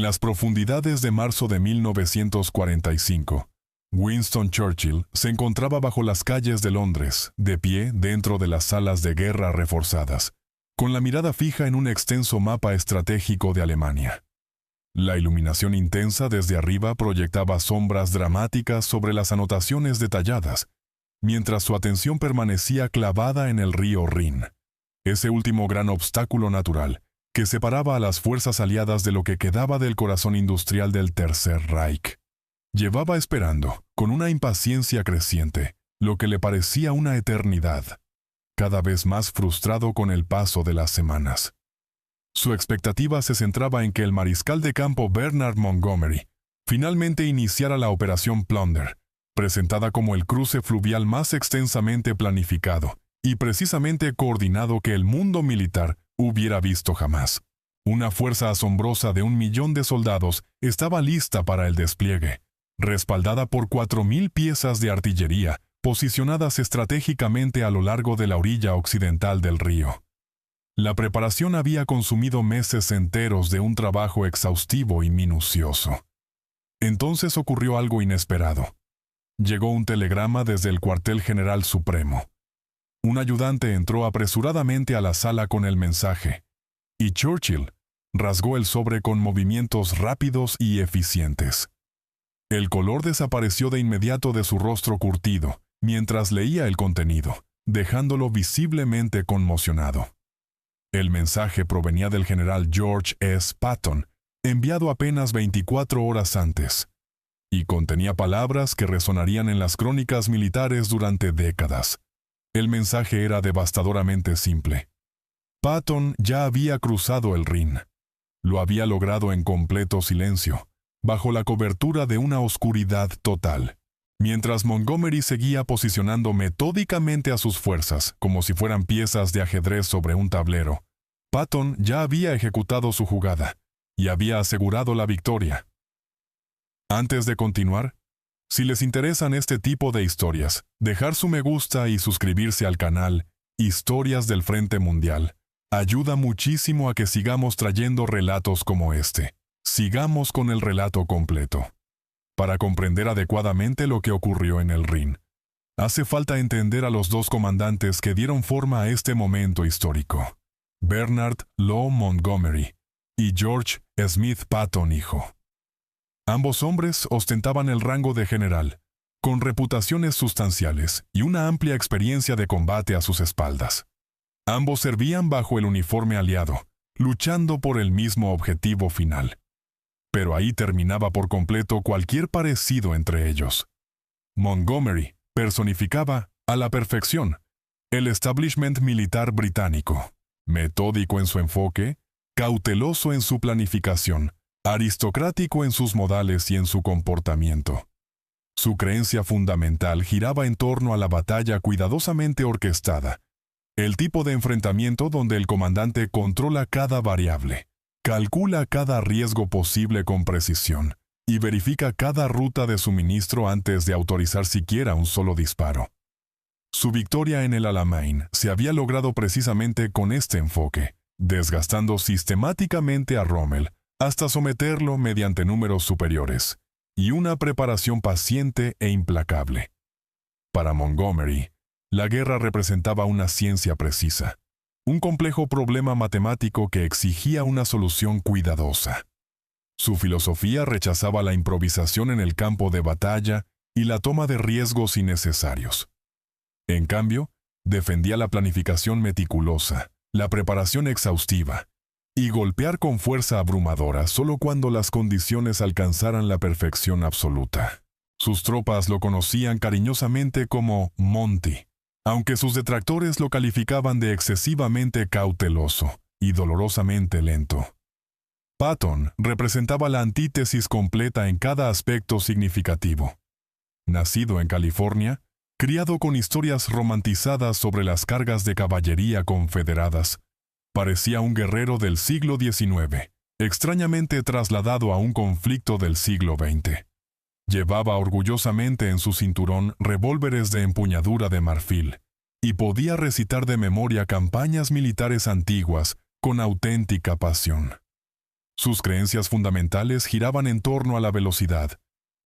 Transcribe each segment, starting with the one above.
las profundidades de marzo de 1945, Winston Churchill se encontraba bajo las calles de Londres, de pie dentro de las salas de guerra reforzadas, con la mirada fija en un extenso mapa estratégico de Alemania. La iluminación intensa desde arriba proyectaba sombras dramáticas sobre las anotaciones detalladas, mientras su atención permanecía clavada en el río Rin, ese último gran obstáculo natural que separaba a las fuerzas aliadas de lo que quedaba del corazón industrial del Tercer Reich. Llevaba esperando, con una impaciencia creciente, lo que le parecía una eternidad, cada vez más frustrado con el paso de las semanas. Su expectativa se centraba en que el mariscal de campo Bernard Montgomery finalmente iniciara la Operación Plunder, presentada como el cruce fluvial más extensamente planificado y precisamente coordinado que el mundo militar hubiera visto jamás. Una fuerza asombrosa de 1 millón de soldados estaba lista para el despliegue, respaldada por 4.000 piezas de artillería posicionadas estratégicamente a lo largo de la orilla occidental del río. La preparación había consumido meses enteros de un trabajo exhaustivo y minucioso. Entonces ocurrió algo inesperado. Llegó un telegrama desde el cuartel general supremo. Un ayudante entró apresuradamente a la sala con el mensaje, y Churchill rasgó el sobre con movimientos rápidos y eficientes. El color desapareció de inmediato de su rostro curtido, mientras leía el contenido, dejándolo visiblemente conmocionado. El mensaje provenía del general George S. Patton, enviado apenas 24 horas antes, y contenía palabras que resonarían en las crónicas militares durante décadas. El mensaje era devastadoramente simple. Patton ya había cruzado el Rin. Lo había logrado en completo silencio, bajo la cobertura de una oscuridad total, mientras Montgomery seguía posicionando metódicamente a sus fuerzas como si fueran piezas de ajedrez sobre un tablero. Patton ya había ejecutado su jugada y había asegurado la victoria. Antes de continuar, si les interesan este tipo de historias, dejar su me gusta y suscribirse al canal Historias del Frente Mundial ayuda muchísimo a que sigamos trayendo relatos como este. Sigamos con el relato completo. Para comprender adecuadamente lo que ocurrió en el Rin, hace falta entender a los dos comandantes que dieron forma a este momento histórico: Bernard Law Montgomery y George Smith Patton hijo. Ambos hombres ostentaban el rango de general, con reputaciones sustanciales y una amplia experiencia de combate a sus espaldas. Ambos servían bajo el uniforme aliado, luchando por el mismo objetivo final. Pero ahí terminaba por completo cualquier parecido entre ellos. Montgomery personificaba, a la perfección, el establishment militar británico, metódico en su enfoque, cauteloso en su planificación, aristocrático en sus modales y en su comportamiento. Su creencia fundamental giraba en torno a la batalla cuidadosamente orquestada, el tipo de enfrentamiento donde el comandante controla cada variable, calcula cada riesgo posible con precisión y verifica cada ruta de suministro antes de autorizar siquiera un solo disparo. Su victoria en el Alamein se había logrado precisamente con este enfoque, desgastando sistemáticamente a Rommel hasta someterlo mediante números superiores y una preparación paciente e implacable. Para Montgomery, la guerra representaba una ciencia precisa, un complejo problema matemático que exigía una solución cuidadosa. Su filosofía rechazaba la improvisación en el campo de batalla y la toma de riesgos innecesarios. En cambio, defendía la planificación meticulosa, la preparación exhaustiva, y golpear con fuerza abrumadora solo cuando las condiciones alcanzaran la perfección absoluta. Sus tropas lo conocían cariñosamente como Monty, aunque sus detractores lo calificaban de excesivamente cauteloso y dolorosamente lento. Patton representaba la antítesis completa en cada aspecto significativo. Nacido en California, criado con historias romantizadas sobre las cargas de caballería confederadas, parecía un guerrero del siglo XIX, extrañamente trasladado a un conflicto del siglo XX. Llevaba orgullosamente en su cinturón revólveres de empuñadura de marfil, y podía recitar de memoria campañas militares antiguas con auténtica pasión. Sus creencias fundamentales giraban en torno a la velocidad,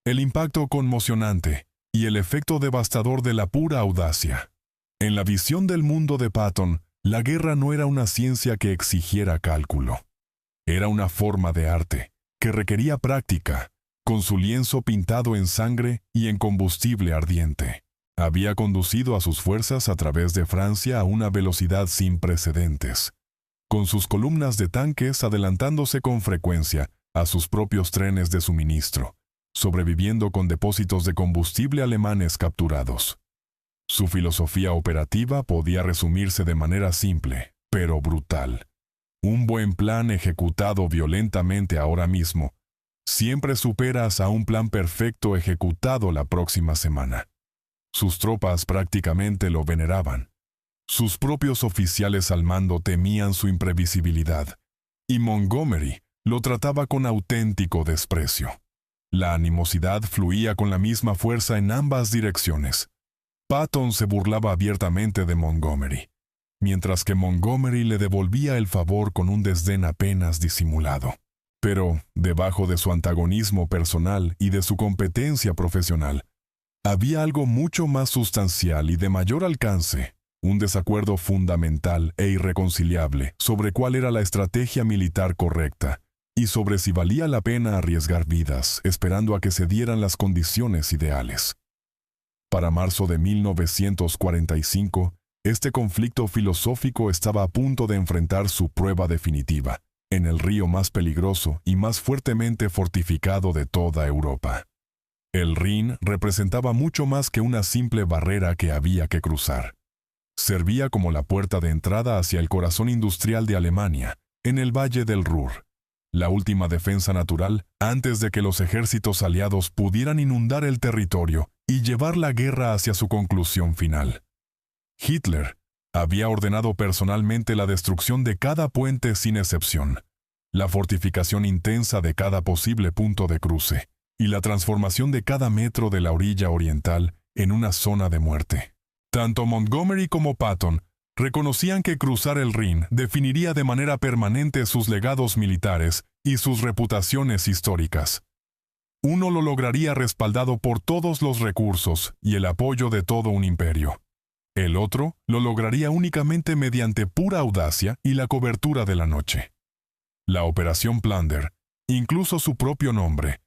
el impacto conmocionante y el efecto devastador de la pura audacia. En la visión del mundo de Patton, la guerra no era una ciencia que exigiera cálculo. Era una forma de arte que requería práctica, con su lienzo pintado en sangre y en combustible ardiente. Había conducido a sus fuerzas a través de Francia a una velocidad sin precedentes, con sus columnas de tanques adelantándose con frecuencia a sus propios trenes de suministro, sobreviviendo con depósitos de combustible alemanes capturados. Su filosofía operativa podía resumirse de manera simple, pero brutal. Un buen plan ejecutado violentamente ahora mismo siempre superas a un plan perfecto ejecutado la próxima semana. Sus tropas prácticamente lo veneraban. Sus propios oficiales al mando temían su imprevisibilidad, y Montgomery lo trataba con auténtico desprecio. La animosidad fluía con la misma fuerza en ambas direcciones. Patton se burlaba abiertamente de Montgomery, mientras que Montgomery le devolvía el favor con un desdén apenas disimulado. Pero, debajo de su antagonismo personal y de su competencia profesional, había algo mucho más sustancial y de mayor alcance, un desacuerdo fundamental e irreconciliable sobre cuál era la estrategia militar correcta y sobre si valía la pena arriesgar vidas esperando a que se dieran las condiciones ideales. Para marzo de 1945, este conflicto filosófico estaba a punto de enfrentar su prueba definitiva, en el río más peligroso y más fuertemente fortificado de toda Europa. El Rin representaba mucho más que una simple barrera que había que cruzar. Servía como la puerta de entrada hacia el corazón industrial de Alemania, en el valle del Ruhr, la última defensa natural antes de que los ejércitos aliados pudieran inundar el territorio y llevar la guerra hacia su conclusión final. Hitler había ordenado personalmente la destrucción de cada puente sin excepción, la fortificación intensa de cada posible punto de cruce y la transformación de cada metro de la orilla oriental en una zona de muerte. Tanto Montgomery como Patton reconocían que cruzar el Rin definiría de manera permanente sus legados militares y sus reputaciones históricas. Uno lo lograría respaldado por todos los recursos y el apoyo de todo un imperio. El otro lo lograría únicamente mediante pura audacia y la cobertura de la noche. La Operación Plunder, incluso su propio nombre,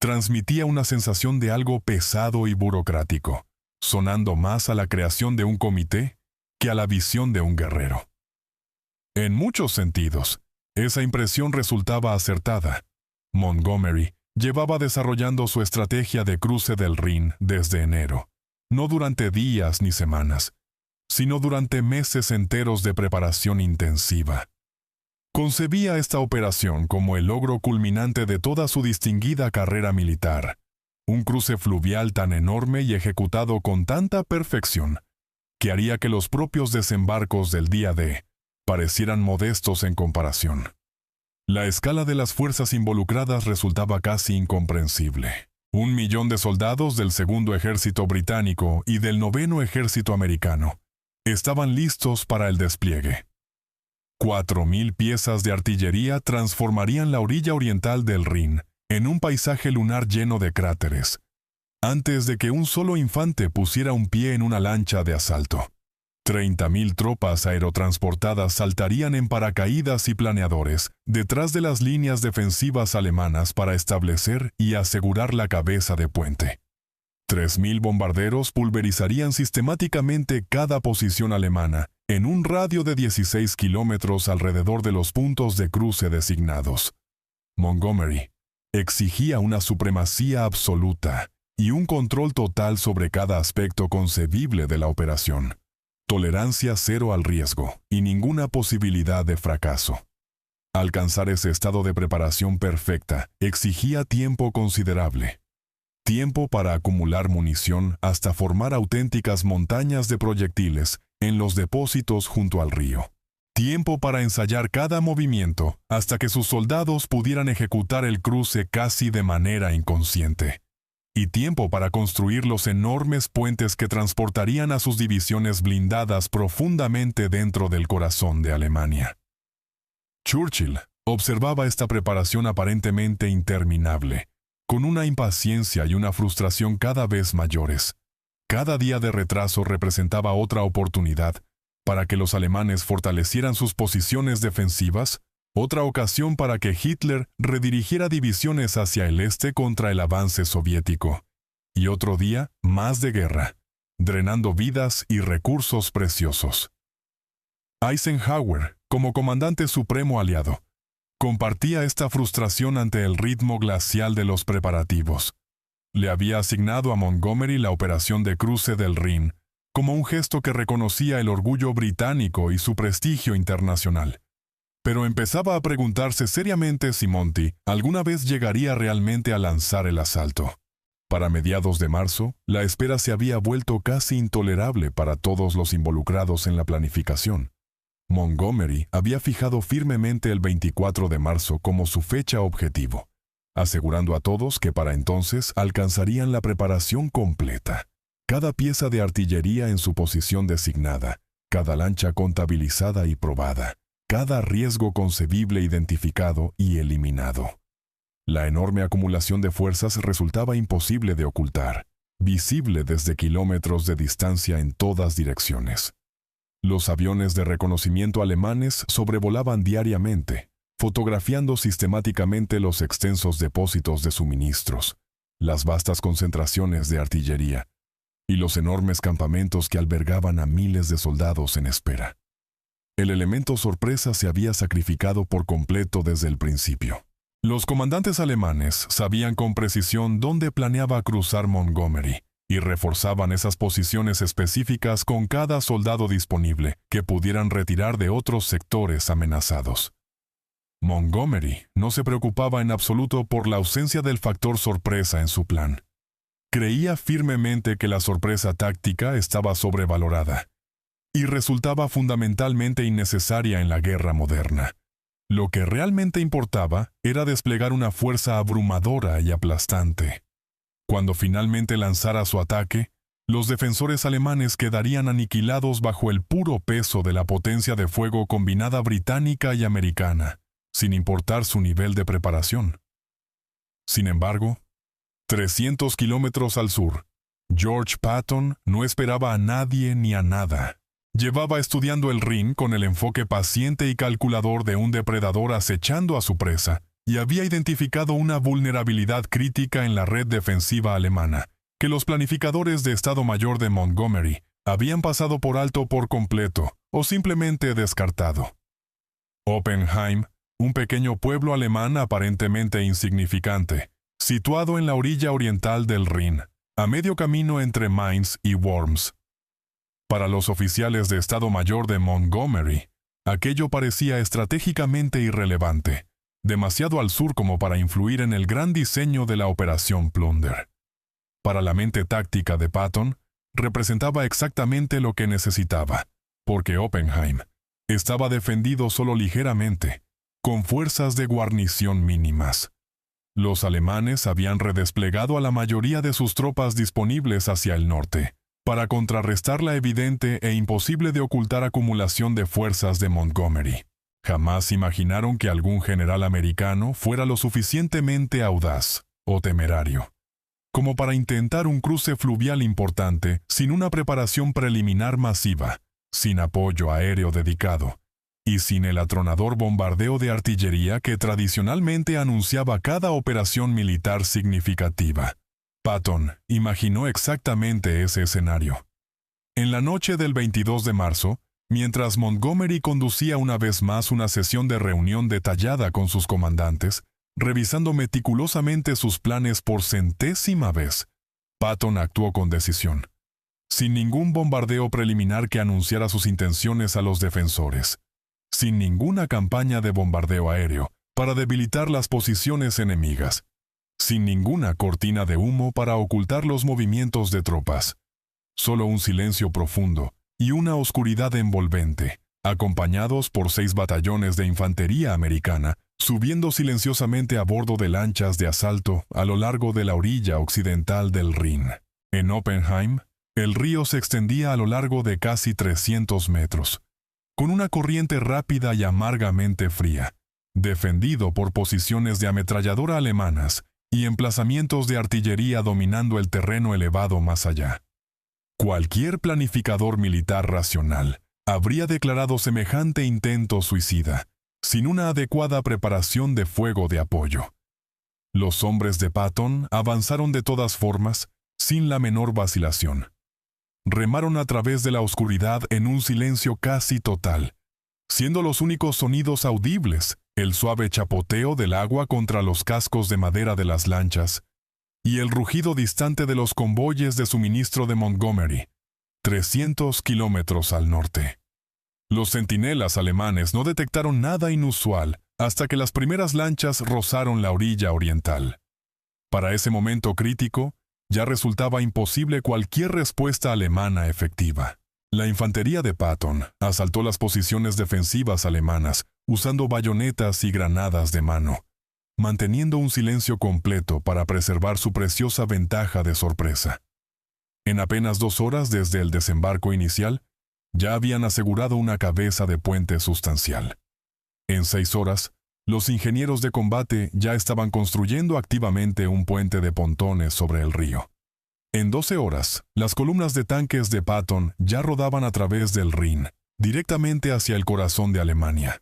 transmitía una sensación de algo pesado y burocrático, sonando más a la creación de un comité que a la visión de un guerrero. En muchos sentidos, esa impresión resultaba acertada. Montgomery llevaba desarrollando su estrategia de cruce del Rin desde enero, no durante días ni semanas, sino durante meses enteros de preparación intensiva. Concebía esta operación como el logro culminante de toda su distinguida carrera militar, un cruce fluvial tan enorme y ejecutado con tanta perfección, que haría que los propios desembarcos del día D parecieran modestos en comparación. La escala de las fuerzas involucradas resultaba casi incomprensible. 1 millón de soldados del Segundo Ejército Británico y del Noveno Ejército Americano estaban listos para el despliegue. 4.000 piezas de artillería transformarían la orilla oriental del Rin en un paisaje lunar lleno de cráteres, antes de que un solo infante pusiera un pie en una lancha de asalto. 30.000 tropas aerotransportadas saltarían en paracaídas y planeadores detrás de las líneas defensivas alemanas para establecer y asegurar la cabeza de puente. 3.000 bombarderos pulverizarían sistemáticamente cada posición alemana en un radio de 16 kilómetros alrededor de los puntos de cruce designados. Montgomery exigía una supremacía absoluta y un control total sobre cada aspecto concebible de la operación. Tolerancia cero al riesgo y ninguna posibilidad de fracaso. Alcanzar ese estado de preparación perfecta exigía tiempo considerable. Tiempo para acumular munición hasta formar auténticas montañas de proyectiles en los depósitos junto al río. Tiempo para ensayar cada movimiento hasta que sus soldados pudieran ejecutar el cruce casi de manera inconsciente. Y tiempo para construir los enormes puentes que transportarían a sus divisiones blindadas profundamente dentro del corazón de Alemania. Churchill observaba esta preparación aparentemente interminable, con una impaciencia y una frustración cada vez mayores. Cada día de retraso representaba otra oportunidad para que los alemanes fortalecieran sus posiciones defensivas, otra ocasión para que Hitler redirigiera divisiones hacia el este contra el avance soviético, y otro día más de guerra, drenando vidas y recursos preciosos. Eisenhower, como comandante supremo aliado, compartía esta frustración ante el ritmo glacial de los preparativos. Le había asignado a Montgomery la operación de cruce del Rin, como un gesto que reconocía el orgullo británico y su prestigio internacional. Pero empezaba a preguntarse seriamente si Monty alguna vez llegaría realmente a lanzar el asalto. Para mediados de marzo, la espera se había vuelto casi intolerable para todos los involucrados en la planificación. Montgomery había fijado firmemente el 24 de marzo como su fecha objetivo, asegurando a todos que para entonces alcanzarían la preparación completa. Cada pieza de artillería en su posición designada, cada lancha contabilizada y probada, cada riesgo concebible identificado y eliminado. La enorme acumulación de fuerzas resultaba imposible de ocultar, visible desde kilómetros de distancia en todas direcciones. Los aviones de reconocimiento alemanes sobrevolaban diariamente, fotografiando sistemáticamente los extensos depósitos de suministros, las vastas concentraciones de artillería y los enormes campamentos que albergaban a miles de soldados en espera. El elemento sorpresa se había sacrificado por completo desde el principio. Los comandantes alemanes sabían con precisión dónde planeaba cruzar Montgomery y reforzaban esas posiciones específicas con cada soldado disponible que pudieran retirar de otros sectores amenazados. Montgomery no se preocupaba en absoluto por la ausencia del factor sorpresa en su plan. Creía firmemente que la sorpresa táctica estaba sobrevalorada y resultaba fundamentalmente innecesaria en la guerra moderna. Lo que realmente importaba era desplegar una fuerza abrumadora y aplastante. Cuando finalmente lanzara su ataque, los defensores alemanes quedarían aniquilados bajo el puro peso de la potencia de fuego combinada británica y americana, sin importar su nivel de preparación. Sin embargo, 300 kilómetros al sur, George Patton no esperaba a nadie ni a nada. Llevaba estudiando el Rin con el enfoque paciente y calculador de un depredador acechando a su presa, y había identificado una vulnerabilidad crítica en la red defensiva alemana, que los planificadores de Estado Mayor de Montgomery habían pasado por alto por completo o simplemente descartado. Oppenheim, un pequeño pueblo alemán aparentemente insignificante, situado en la orilla oriental del Rin, a medio camino entre Mainz y Worms. Para los oficiales de Estado Mayor de Montgomery, aquello parecía estratégicamente irrelevante, demasiado al sur como para influir en el gran diseño de la Operación Plunder. Para la mente táctica de Patton, representaba exactamente lo que necesitaba, porque Oppenheim estaba defendido solo ligeramente, con fuerzas de guarnición mínimas. Los alemanes habían redesplegado a la mayoría de sus tropas disponibles hacia el norte, para contrarrestar la evidente e imposible de ocultar acumulación de fuerzas de Montgomery. Jamás imaginaron que algún general americano fuera lo suficientemente audaz o temerario como para intentar un cruce fluvial importante sin una preparación preliminar masiva, sin apoyo aéreo dedicado y sin el atronador bombardeo de artillería que tradicionalmente anunciaba cada operación militar significativa. Patton imaginó exactamente ese escenario. En la noche del 22 de marzo, mientras Montgomery conducía una vez más una sesión de reunión detallada con sus comandantes, revisando meticulosamente sus planes por centésima vez, Patton actuó con decisión, sin ningún bombardeo preliminar que anunciara sus intenciones a los defensores, sin ninguna campaña de bombardeo aéreo para debilitar las posiciones enemigas, sin ninguna cortina de humo para ocultar los movimientos de tropas. Solo un silencio profundo y una oscuridad envolvente, acompañados por 6 batallones de infantería americana, subiendo silenciosamente a bordo de lanchas de asalto a lo largo de la orilla occidental del Rin. En Oppenheim, el río se extendía a lo largo de casi 300 metros, con una corriente rápida y amargamente fría, defendido por posiciones de ametralladora alemanas y emplazamientos de artillería dominando el terreno elevado más allá. Cualquier planificador militar racional habría declarado semejante intento suicida, sin una adecuada preparación de fuego de apoyo. Los hombres de Patton avanzaron de todas formas, sin la menor vacilación. Remaron a través de la oscuridad en un silencio casi total, siendo los únicos sonidos audibles el suave chapoteo del agua contra los cascos de madera de las lanchas y el rugido distante de los convoyes de suministro de Montgomery, 300 kilómetros al norte. Los centinelas alemanes no detectaron nada inusual hasta que las primeras lanchas rozaron la orilla oriental. Para ese momento crítico, ya resultaba imposible cualquier respuesta alemana efectiva. La infantería de Patton asaltó las posiciones defensivas alemanas usando bayonetas y granadas de mano, manteniendo un silencio completo para preservar su preciosa ventaja de sorpresa. En apenas 2 horas desde el desembarco inicial, ya habían asegurado una cabeza de puente sustancial. En 6 horas, los ingenieros de combate ya estaban construyendo activamente un puente de pontones sobre el río. En 12 horas, las columnas de tanques de Patton ya rodaban a través del Rin, directamente hacia el corazón de Alemania.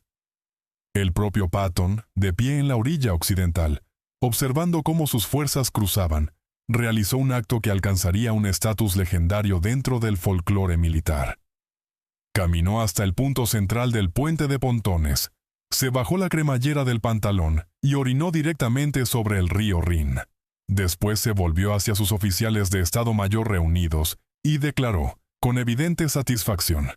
El propio Patton, de pie en la orilla occidental, observando cómo sus fuerzas cruzaban, realizó un acto que alcanzaría un estatus legendario dentro del folclore militar. Caminó hasta el punto central del puente de pontones, se bajó la cremallera del pantalón y orinó directamente sobre el río Rin. Después se volvió hacia sus oficiales de Estado Mayor reunidos y declaró, con evidente satisfacción,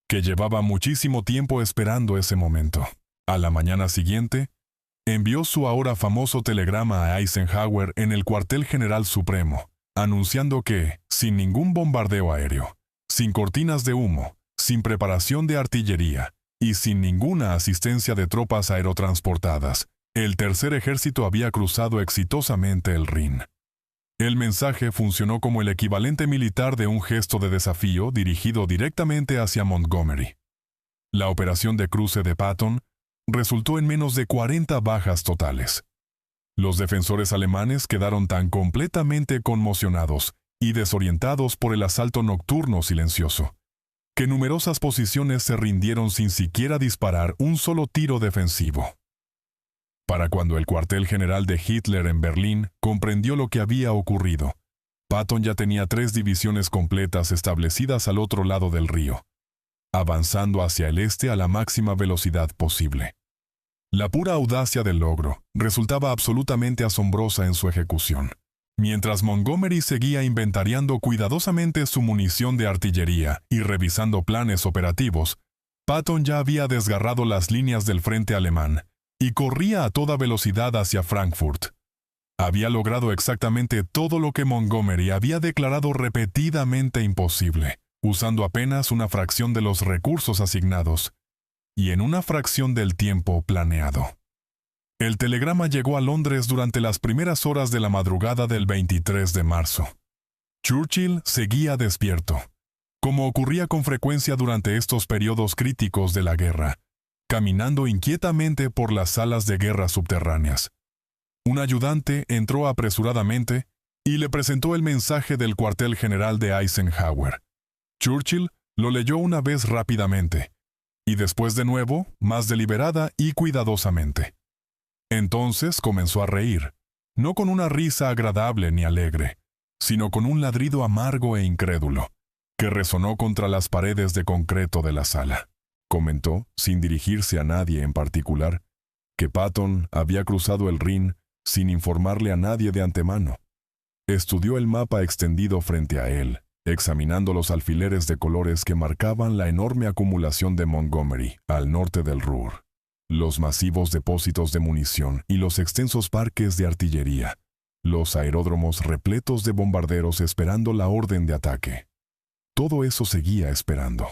que llevaba muchísimo tiempo esperando ese momento. A la mañana siguiente, envió su ahora famoso telegrama a Eisenhower en el cuartel general supremo, anunciando que, sin ningún bombardeo aéreo, sin cortinas de humo, sin preparación de artillería y sin ninguna asistencia de tropas aerotransportadas, el Tercer Ejército había cruzado exitosamente el Rin. El mensaje funcionó como el equivalente militar de un gesto de desafío dirigido directamente hacia Montgomery. La operación de cruce de Patton resultó en menos de 40 bajas totales. Los defensores alemanes quedaron tan completamente conmocionados y desorientados por el asalto nocturno silencioso, que numerosas posiciones se rindieron sin siquiera disparar un solo tiro defensivo. Para cuando el cuartel general de Hitler en Berlín comprendió lo que había ocurrido, Patton ya tenía 3 divisiones completas establecidas al otro lado del río, avanzando hacia el este a la máxima velocidad posible. La pura audacia del logro resultaba absolutamente asombrosa en su ejecución. Mientras Montgomery seguía inventariando cuidadosamente su munición de artillería y revisando planes operativos, Patton ya había desgarrado las líneas del frente alemán y corría a toda velocidad hacia Frankfurt. Había logrado exactamente todo lo que Montgomery había declarado repetidamente imposible, usando apenas una fracción de los recursos asignados y en una fracción del tiempo planeado. El telegrama llegó a Londres durante las primeras horas de la madrugada del 23 de marzo. Churchill seguía despierto, como ocurría con frecuencia durante estos periodos críticos de la guerra, caminando inquietamente por las salas de guerra subterráneas. Un ayudante entró apresuradamente y le presentó el mensaje del cuartel general de Eisenhower. Churchill lo leyó una vez rápidamente, y después de nuevo, más deliberada y cuidadosamente. Entonces comenzó a reír, no con una risa agradable ni alegre, sino con un ladrido amargo e incrédulo, que resonó contra las paredes de concreto de la sala. Comentó, sin dirigirse a nadie en particular, que Patton había cruzado el Rin sin informarle a nadie de antemano. Estudió el mapa extendido frente a él, examinando los alfileres de colores que marcaban la enorme acumulación de Montgomery al norte del Ruhr, los masivos depósitos de munición y los extensos parques de artillería, los aeródromos repletos de bombarderos esperando la orden de ataque. Todo eso seguía esperando,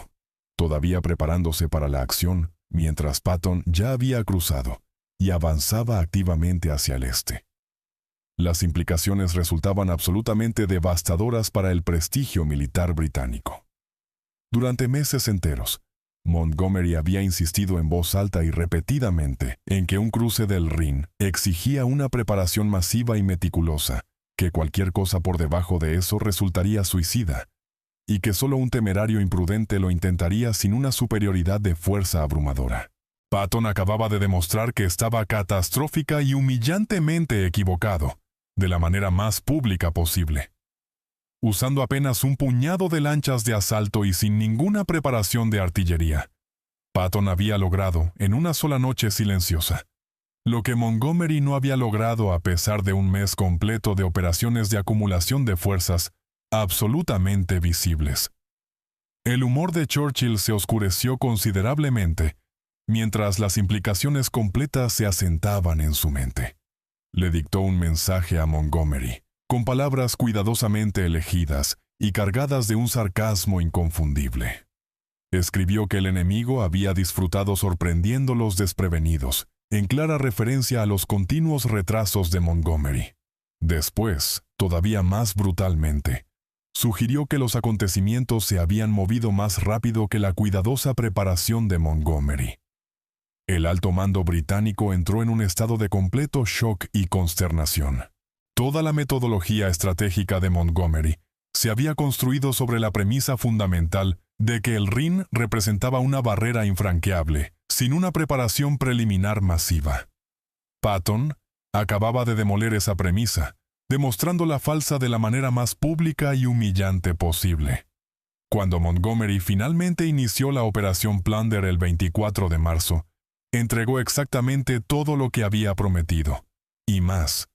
todavía preparándose para la acción, mientras Patton ya había cruzado y avanzaba activamente hacia el este. Las implicaciones resultaban absolutamente devastadoras para el prestigio militar británico. Durante meses enteros, Montgomery había insistido en voz alta y repetidamente en que un cruce del Rin exigía una preparación masiva y meticulosa, que cualquier cosa por debajo de eso resultaría suicida, y que solo un temerario imprudente lo intentaría sin una superioridad de fuerza abrumadora. Patton acababa de demostrar que estaba catastrófica y humillantemente equivocado, de la manera más pública posible. Usando apenas un puñado de lanchas de asalto y sin ninguna preparación de artillería, Patton había logrado, en una sola noche silenciosa, lo que Montgomery no había logrado a pesar de un mes completo de operaciones de acumulación de fuerzas absolutamente visibles. El humor de Churchill se oscureció considerablemente, mientras las implicaciones completas se asentaban en su mente. Le dictó un mensaje a Montgomery, con palabras cuidadosamente elegidas y cargadas de un sarcasmo inconfundible. Escribió que el enemigo había disfrutado sorprendiéndolos desprevenidos, en clara referencia a los continuos retrasos de Montgomery. Después, todavía más brutalmente, sugirió que los acontecimientos se habían movido más rápido que la cuidadosa preparación de Montgomery. El alto mando británico entró en un estado de completo shock y consternación. Toda la metodología estratégica de Montgomery se había construido sobre la premisa fundamental de que el Rin representaba una barrera infranqueable, sin una preparación preliminar masiva. Patton acababa de demoler esa premisa, demostrándola falsa de la manera más pública y humillante posible. Cuando Montgomery finalmente inició la Operación Plunder el 24 de marzo, entregó exactamente todo lo que había prometido, y más.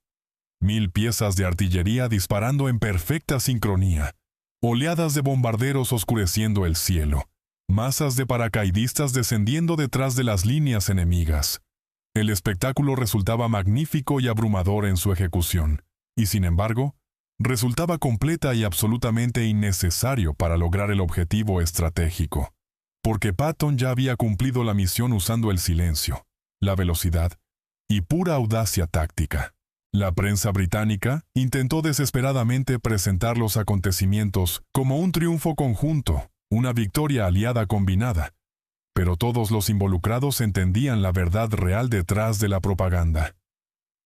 1000 piezas de artillería disparando en perfecta sincronía, oleadas de bombarderos oscureciendo el cielo, masas de paracaidistas descendiendo detrás de las líneas enemigas. El espectáculo resultaba magnífico y abrumador en su ejecución, y sin embargo, resultaba completa y absolutamente innecesario para lograr el objetivo estratégico, porque Patton ya había cumplido la misión usando el silencio, la velocidad y pura audacia táctica. La prensa británica intentó desesperadamente presentar los acontecimientos como un triunfo conjunto, una victoria aliada combinada, pero todos los involucrados entendían la verdad real detrás de la propaganda.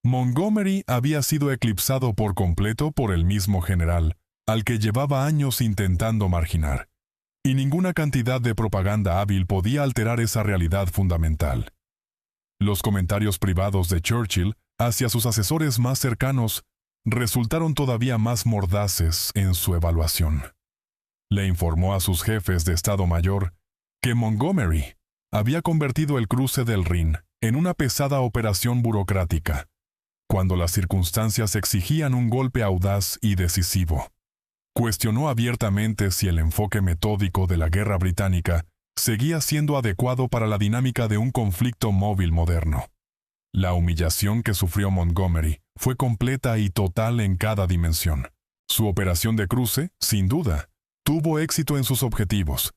Montgomery había sido eclipsado por completo por el mismo general, al que llevaba años intentando marginar, y ninguna cantidad de propaganda hábil podía alterar esa realidad fundamental. Los comentarios privados de Churchill hacia sus asesores más cercanos resultaron todavía más mordaces en su evaluación. Le informó a sus jefes de Estado Mayor que Montgomery había convertido el cruce del Rin en una pesada operación burocrática, cuando las circunstancias exigían un golpe audaz y decisivo. Cuestionó abiertamente si el enfoque metódico de la guerra británica seguía siendo adecuado para la dinámica de un conflicto móvil moderno. La humillación que sufrió Montgomery fue completa y total en cada dimensión. Su operación de cruce, sin duda, tuvo éxito en sus objetivos,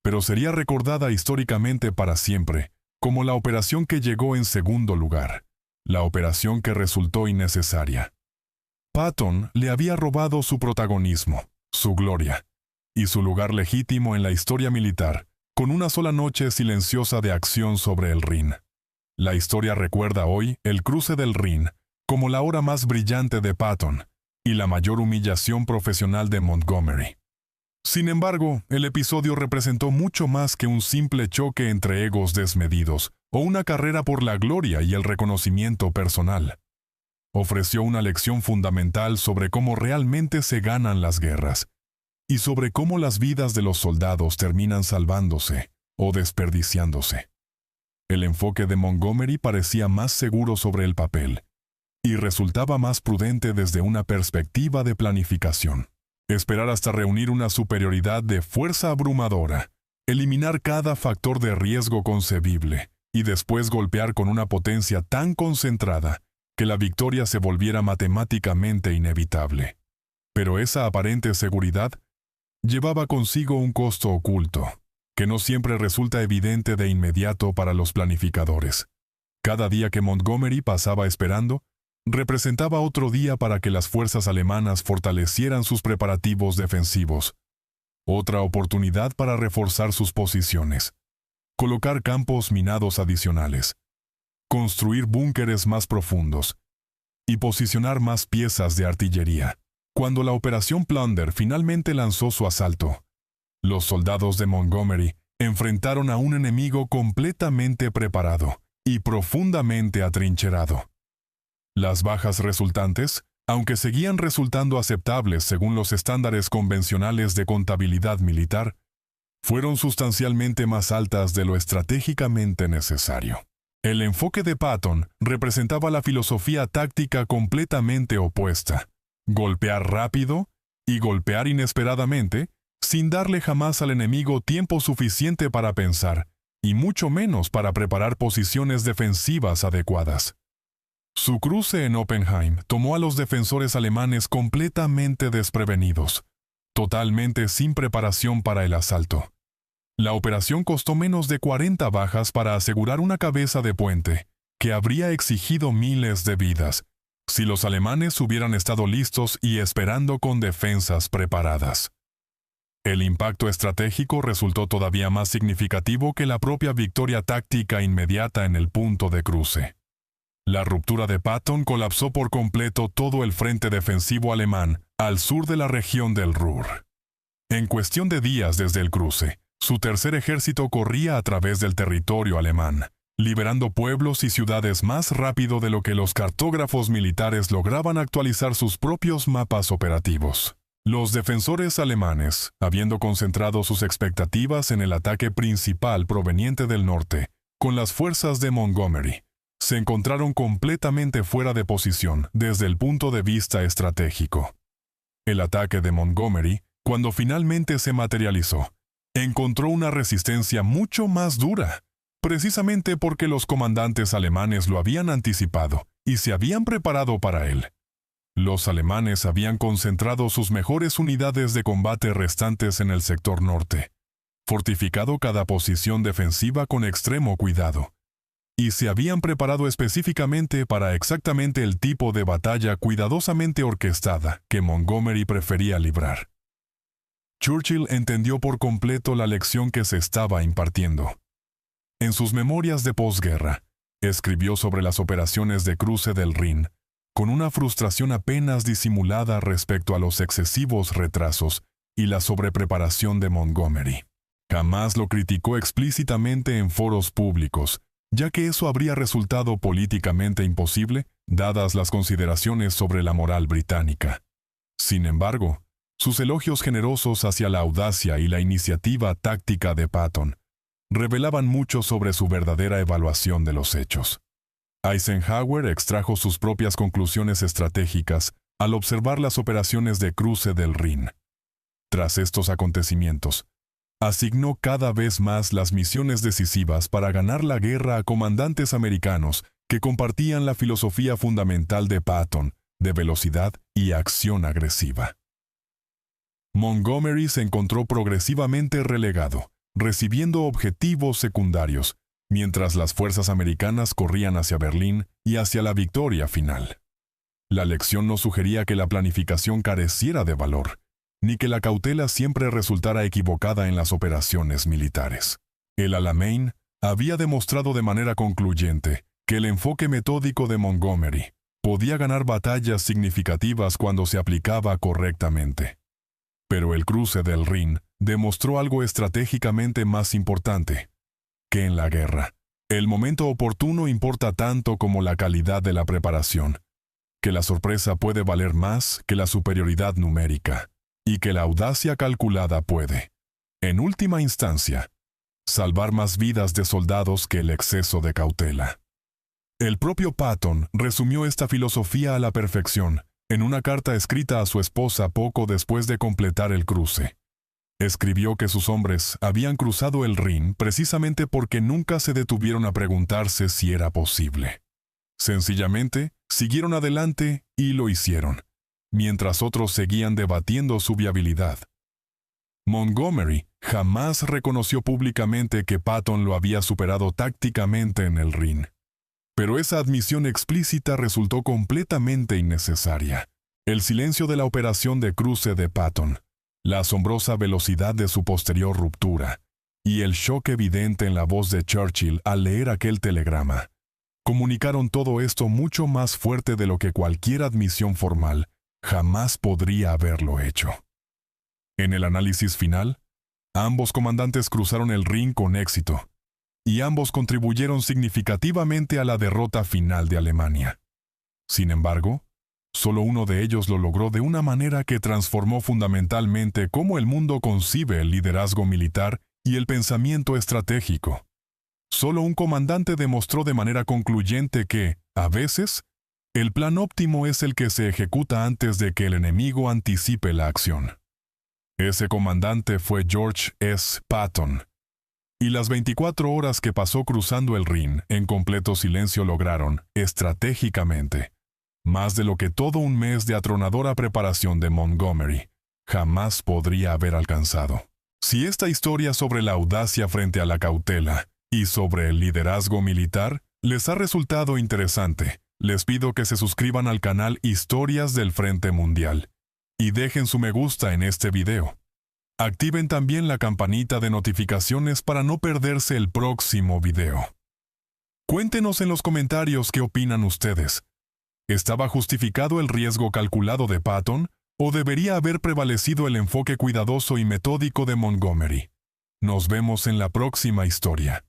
pero sería recordada históricamente para siempre como la operación que llegó en segundo lugar, la operación que resultó innecesaria. Patton le había robado su protagonismo, su gloria, y su lugar legítimo en la historia militar, con una sola noche silenciosa de acción sobre el Rin. La historia recuerda hoy el cruce del Rin como la hora más brillante de Patton y la mayor humillación profesional de Montgomery. Sin embargo, el episodio representó mucho más que un simple choque entre egos desmedidos o una carrera por la gloria y el reconocimiento personal. Ofreció una lección fundamental sobre cómo realmente se ganan las guerras y sobre cómo las vidas de los soldados terminan salvándose o desperdiciándose. El enfoque de Montgomery parecía más seguro sobre el papel y resultaba más prudente desde una perspectiva de planificación. Esperar hasta reunir una superioridad de fuerza abrumadora, eliminar cada factor de riesgo concebible y después golpear con una potencia tan concentrada que la victoria se volviera matemáticamente inevitable. Pero esa aparente seguridad llevaba consigo un costo oculto, que no siempre resulta evidente de inmediato para los planificadores. Cada día que Montgomery pasaba esperando, representaba otro día para que las fuerzas alemanas fortalecieran sus preparativos defensivos, otra oportunidad para reforzar sus posiciones, colocar campos minados adicionales, construir búnkeres más profundos y posicionar más piezas de artillería. Cuando la Operación Plunder finalmente lanzó su asalto, los soldados de Montgomery enfrentaron a un enemigo completamente preparado y profundamente atrincherado. Las bajas resultantes, aunque seguían resultando aceptables según los estándares convencionales de contabilidad militar, fueron sustancialmente más altas de lo estratégicamente necesario. El enfoque de Patton representaba la filosofía táctica completamente opuesta: golpear rápido y golpear inesperadamente, sin darle jamás al enemigo tiempo suficiente para pensar, y mucho menos para preparar posiciones defensivas adecuadas. Su cruce en Oppenheim tomó a los defensores alemanes completamente desprevenidos, totalmente sin preparación para el asalto. La operación costó menos de 40 bajas para asegurar una cabeza de puente, que habría exigido miles de vidas, si los alemanes hubieran estado listos y esperando con defensas preparadas. El impacto estratégico resultó todavía más significativo que la propia victoria táctica inmediata en el punto de cruce. La ruptura de Patton colapsó por completo todo el frente defensivo alemán al sur de la región del Ruhr. En cuestión de días desde el cruce, su tercer ejército corría a través del territorio alemán, liberando pueblos y ciudades más rápido de lo que los cartógrafos militares lograban actualizar sus propios mapas operativos. Los defensores alemanes, habiendo concentrado sus expectativas en el ataque principal proveniente del norte, con las fuerzas de Montgomery, se encontraron completamente fuera de posición desde el punto de vista estratégico. El ataque de Montgomery, cuando finalmente se materializó, encontró una resistencia mucho más dura, precisamente porque los comandantes alemanes lo habían anticipado y se habían preparado para él. Los alemanes habían concentrado sus mejores unidades de combate restantes en el sector norte, fortificado cada posición defensiva con extremo cuidado, y se habían preparado específicamente para exactamente el tipo de batalla cuidadosamente orquestada que Montgomery prefería librar. Churchill entendió por completo la lección que se estaba impartiendo. En sus memorias de posguerra, escribió sobre las operaciones de cruce del Rin, con una frustración apenas disimulada respecto a los excesivos retrasos y la sobrepreparación de Montgomery. Jamás lo criticó explícitamente en foros públicos, ya que eso habría resultado políticamente imposible, dadas las consideraciones sobre la moral británica. Sin embargo, sus elogios generosos hacia la audacia y la iniciativa táctica de Patton revelaban mucho sobre su verdadera evaluación de los hechos. Eisenhower extrajo sus propias conclusiones estratégicas al observar las operaciones de cruce del Rin. Tras estos acontecimientos, asignó cada vez más las misiones decisivas para ganar la guerra a comandantes americanos que compartían la filosofía fundamental de Patton de velocidad y acción agresiva. Montgomery se encontró progresivamente relegado, recibiendo objetivos secundarios, mientras las fuerzas americanas corrían hacia Berlín y hacia la victoria final. La lección no sugería que la planificación careciera de valor, ni que la cautela siempre resultara equivocada en las operaciones militares. El Alamein había demostrado de manera concluyente que el enfoque metódico de Montgomery podía ganar batallas significativas cuando se aplicaba correctamente. Pero el cruce del Rin demostró algo estratégicamente más importante: que en la guerra, el momento oportuno importa tanto como la calidad de la preparación, que la sorpresa puede valer más que la superioridad numérica, y que la audacia calculada puede, en última instancia, salvar más vidas de soldados que el exceso de cautela. El propio Patton resumió esta filosofía a la perfección en una carta escrita a su esposa poco después de completar el cruce. Escribió que sus hombres habían cruzado el Rin precisamente porque nunca se detuvieron a preguntarse si era posible. Sencillamente, siguieron adelante y lo hicieron, mientras otros seguían debatiendo su viabilidad. Montgomery jamás reconoció públicamente que Patton lo había superado tácticamente en el Rin. Pero esa admisión explícita resultó completamente innecesaria. El silencio de la operación de cruce de Patton, la asombrosa velocidad de su posterior ruptura y el shock evidente en la voz de Churchill al leer aquel telegrama comunicaron todo esto mucho más fuerte de lo que cualquier admisión formal jamás podría haberlo hecho. En el análisis final, ambos comandantes cruzaron el Rin con éxito, y ambos contribuyeron significativamente a la derrota final de Alemania. Sin embargo, solo uno de ellos lo logró de una manera que transformó fundamentalmente cómo el mundo concibe el liderazgo militar y el pensamiento estratégico. Solo un comandante demostró de manera concluyente que, a veces, el plan óptimo es el que se ejecuta antes de que el enemigo anticipe la acción. Ese comandante fue George S. Patton, y las 24 horas que pasó cruzando el Rin en completo silencio lograron, estratégicamente, más de lo que todo un mes de atronadora preparación de Montgomery jamás podría haber alcanzado. Si esta historia sobre la audacia frente a la cautela y sobre el liderazgo militar les ha resultado interesante, les pido que se suscriban al canal Historias del Frente Mundial y dejen su me gusta en este video. Activen también la campanita de notificaciones para no perderse el próximo video. Cuéntenos en los comentarios qué opinan ustedes. ¿Estaba justificado el riesgo calculado de Patton o debería haber prevalecido el enfoque cuidadoso y metódico de Montgomery? Nos vemos en la próxima historia.